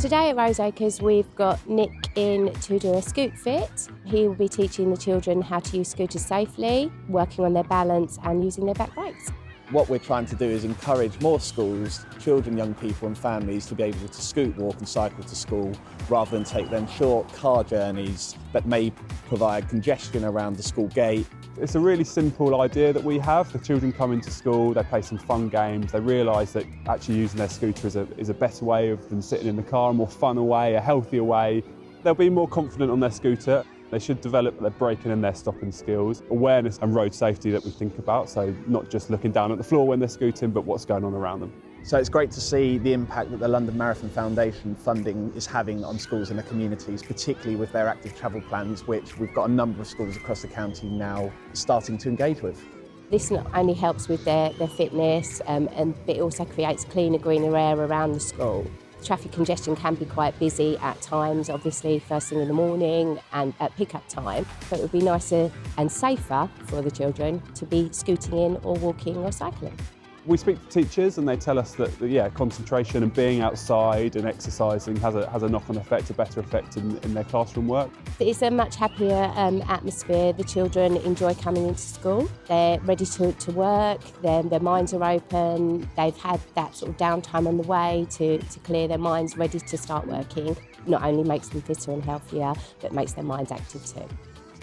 Today at Roseacres we've got Nick in to do a scoot fit. He will be teaching the children how to use scooters safely, working on their balance and using their back brakes. What we're trying to do is encourage more schools, children, young people and families to be able to scoot, walk and cycle to school rather than take them short car journeys that may provide congestion around the school gate. It's a really simple idea that we have. The children come into school, they play some fun games, they realise that actually using their scooter is a better way than sitting in the car, a more fun way, a healthier way. They'll be more confident on their scooter. They should develop their braking and their stopping skills, awareness and road safety that we think about, so not just looking down at the floor when they're scooting, but what's going on around them. So it's great to see the impact that the London Marathon Foundation funding is having on schools in the communities, particularly with their active travel plans, which we've got a number of schools across the county now starting to engage with. This not only helps with their fitness, but it also creates cleaner, greener air around the school. Traffic congestion can be quite busy at times, obviously first thing in the morning and at pick-up time, but it would be nicer and safer for the children to be scooting in or walking or cycling. We speak to teachers and they tell us that concentration and being outside and exercising has a knock-on effect, a better effect in their classroom work. It's a much happier atmosphere. The children enjoy coming into school. They're ready to work, their minds are open, they've had that sort of downtime on the way to clear their minds, ready to start working. Not only makes them fitter and healthier, but makes their minds active too.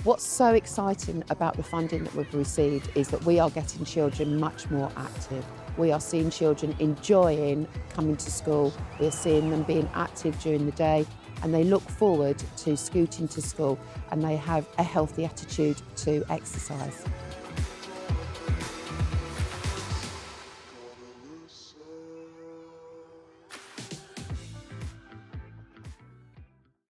What's so exciting about the funding that we've received is that we are getting children much more active. We are seeing children enjoying coming to school. We're seeing them being active during the day and they look forward to scooting to school and they have a healthy attitude to exercise.